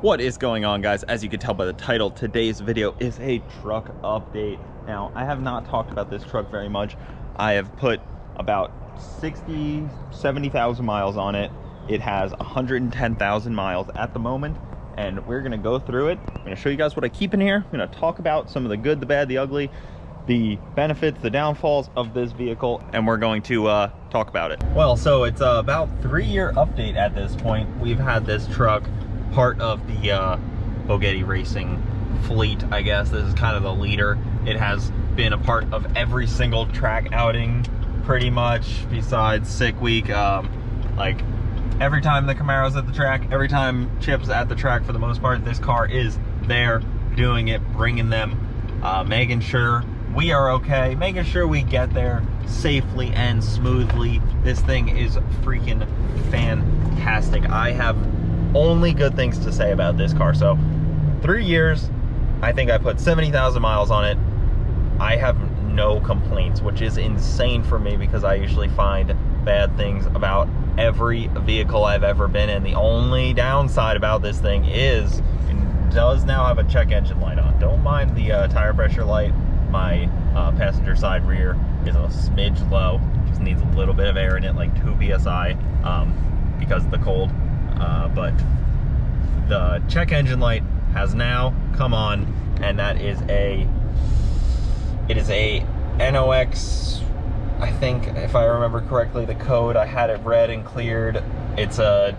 What is going on, guys? As you can tell by the title, today's video is a truck update. Now, I have not talked about this truck very much. I have put about 70,000 miles on it. It has 110,000 miles at the moment, and we're gonna go through it. I'm gonna show you guys what I keep in here. I'm gonna talk about some of the good, the bad, the ugly, the benefits, the downfalls of this vehicle, and we're going to talk about it. Well, so it's about 3-year update at this point. We've had this truck part of the Bogetti Racing fleet, I guess. This is kind of the leader. It has been a part of every single track outing, pretty much, besides Sick Week. Like, every time the Camaro's at the track, every time Chip's at the track, for the most part, this car is there, doing it, bringing them, making sure we are okay, making sure we get there safely and smoothly. This thing is freaking fantastic. I have only good things to say about this car. So 3 years, I think I put 70,000 miles on it. I have no complaints, which is insane for me because I usually find bad things about every vehicle I've ever been in. The only downside about this thing is it does now have a check engine light on. Don't mind the tire pressure light. My passenger side rear is a smidge low, just needs a little bit of air in it, like 2 psi, because of the cold. But the check engine light has now come on, and that is it is a NOx, I think, if I remember correctly, the code, I had it read and cleared. It's an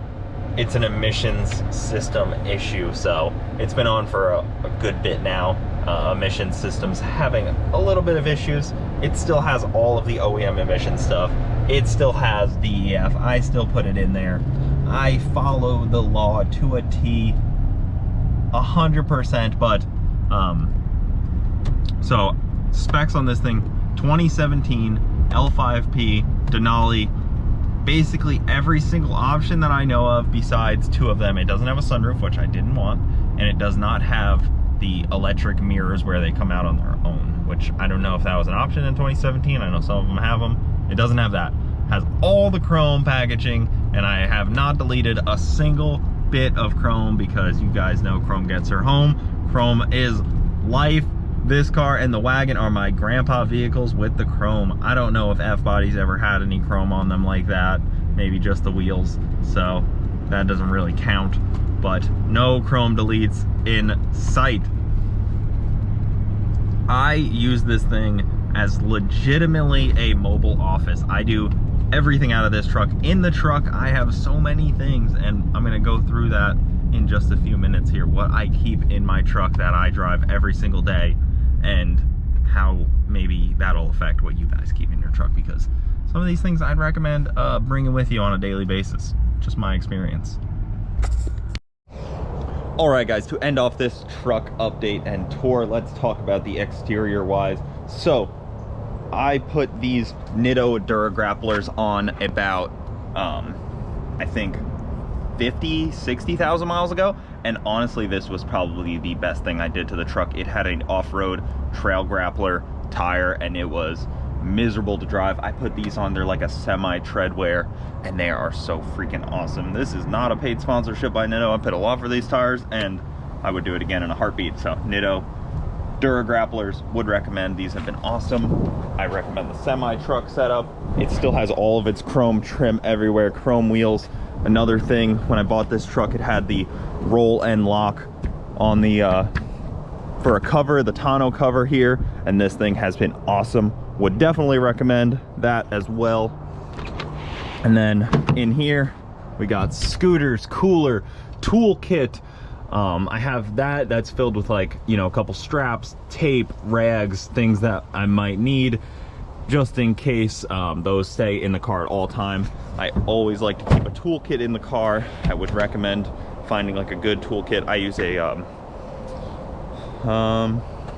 emissions system issue, so it's been on for a good bit now. Emission systems having a little bit of issues. It still has all of the OEM emission stuff. It still has DEF. I still put it in there. I follow the law to a T, 100%, but so specs on this thing: 2017 L5P Denali. Basically every single option that I know of besides 2 of them. It doesn't have a sunroof, which I didn't want, and it does not have the electric mirrors where they come out on their own, which I don't know if that was an option in 2017. I know some of them have them. It doesn't have that. It has all the chrome packaging, and I have not deleted a single bit of chrome because you guys know chrome gets her home. Chrome is life. This car and the wagon are my grandpa vehicles with the chrome. I don't know if F-Body's ever had any chrome on them like that. Maybe just the wheels, so that doesn't really count. But no chrome deletes in sight. I use this thing as legitimately a mobile office. I do everything out of this truck. In the truck, I have so many things, and I'm gonna go through that in just a few minutes here. What I keep in my truck that I drive every single day, and how maybe that'll affect what you guys keep in your truck, because some of these things I'd recommend bringing with you on a daily basis. Just my experience. All right, guys, to end off this truck update and tour, let's talk about the exterior wise. So I put these Nitto Duragrapplers on about I think 60,000 miles ago, and honestly this was probably the best thing I did to the truck. It had an off-road trail grappler tire, and it was miserable to drive. I put these on, they're like a semi treadwear, and they are so freaking awesome. This is not a paid sponsorship by Nitto. I paid a lot for these tires, and I would do it again in a heartbeat. So Nitto Duragrapplers, would recommend. These have been awesome. I recommend the semi truck setup. It still has all of its chrome trim everywhere, chrome wheels. Another thing, when I bought this truck, it had the roll and lock on the for a cover, the tonneau cover here, and this thing has been awesome. Would definitely recommend that as well. And then in here we got scooters, cooler, toolkit. I have that's filled with, like, you know, a couple straps, tape, rags, things that I might need just in case. Those stay in the car at all time. I always like to keep a toolkit in the car. I would recommend finding like a good toolkit. I use a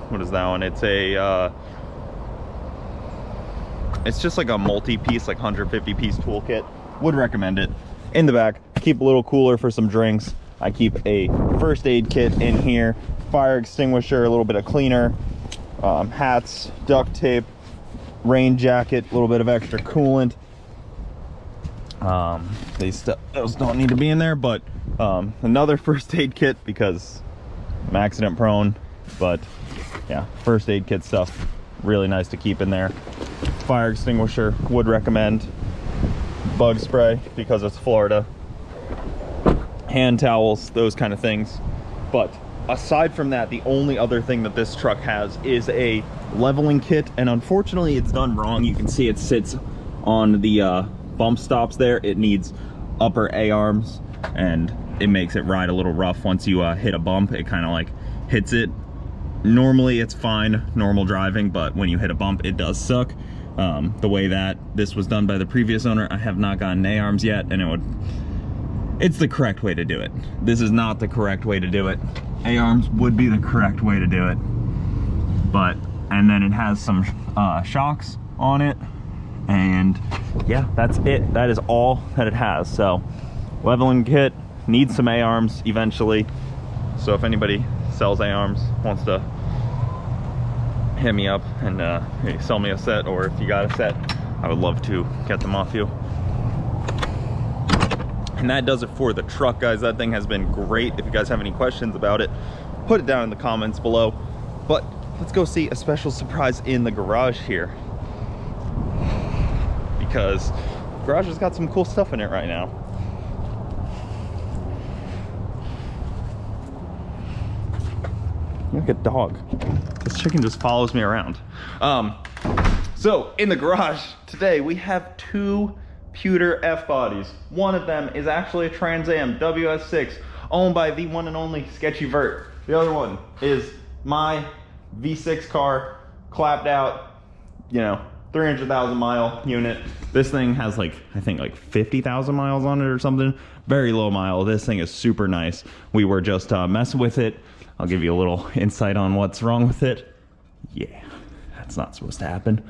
what is that one? It's a it's just like a multi-piece, like 150 piece toolkit. Would recommend it. In the back, keep a little cooler for some drinks. I keep a first aid kit in here, fire extinguisher, a little bit of cleaner, hats, duct tape, rain jacket, a little bit of extra coolant. Those don't need to be in there, but Another first aid kit because I'm accident prone, but yeah, first aid kit stuff, really nice to keep in there. Fire extinguisher, would recommend. Bug spray because it's Florida. Hand towels, those kind of things. But aside from that, the only other thing that this truck has is a leveling kit, and unfortunately it's done wrong. You can see it sits on the bump stops there. It needs upper A-arms, and it makes it ride a little rough. Once you hit a bump, it kind of like hits it. Normally it's fine, normal driving, but when you hit a bump, it does suck. The way that this was done by the previous owner, I have not gotten A-arms yet, and it's the correct way to do it. This is not the correct way to do it. A-arms would be the correct way to do it. But, and then it has some shocks on it, and yeah, that's it. That is all that it has. So, leveling kit, needs some A-arms eventually. So if anybody sells A-arms, wants to hit me up and maybe sell me a set, or if you got a set, I would love to get them off you. And that does it for the truck, guys. That thing has been great. If you guys have any questions about it, put it down in the comments below. But let's go see a special surprise in the garage here, because the garage has got some cool stuff in it right now. Look at dog. This chicken just follows me around. So in the garage today, we have two Pewter F-bodies. One of them is actually a Trans Am WS6 owned by the one and only Sketchy Vert. The other one is my V6 car, clapped out, you know, 300,000 mile unit. This thing has like, I think like 50,000 miles on it or something. Very low mile. This thing is super nice. We were just messing with it. I'll give you a little insight on what's wrong with it. Yeah, that's not supposed to happen.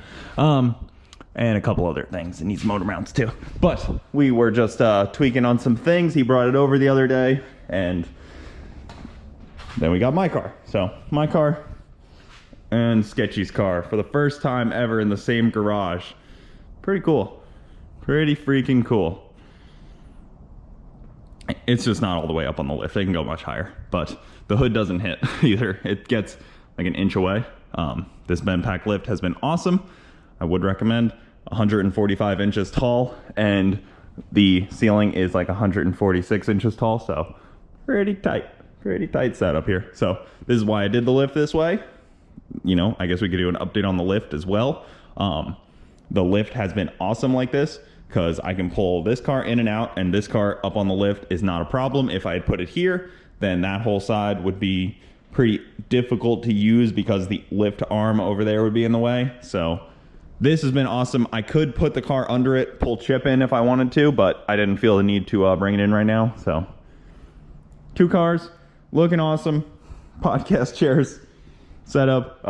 And a couple other things. It needs motor mounts too. But we were just tweaking on some things. He brought it over the other day, and then we got my car. So my car and Sketchy's car for the first time ever in the same garage. Pretty cool. Pretty freaking cool. It's just not all the way up on the lift. They can go much higher, but the hood doesn't hit either. It gets like an inch away. This Benpack lift has been awesome. I would recommend. 145 inches tall, and the ceiling is like 146 inches tall, so pretty tight setup here. So this is why I did the lift this way. You know, I guess we could do an update on the lift as well. The lift has been awesome like this because I can pull this car in and out, and this car up on the lift is not a problem. If I had put it here, then that whole side would be pretty difficult to use because the lift arm over there would be in the way. So this has been awesome. I could put the car under it, pull Chip in if I wanted to, but I didn't feel the need to bring it in right now. So two cars, looking awesome. Podcast chairs set up.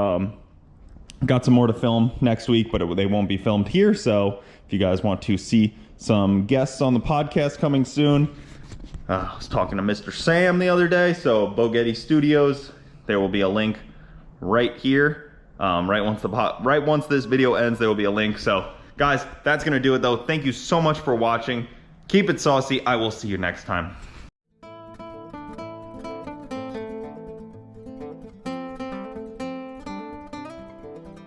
Got some more to film next week, but they won't be filmed here. So if you guys want to see some guests on the podcast coming soon, I was talking to Mr. Sam the other day. So Bogetti Studios, there will be a link right here. Right once this video ends, there will be a link. So guys, that's gonna do it though. Thank you so much for watching. Keep it saucy. I will see you next time.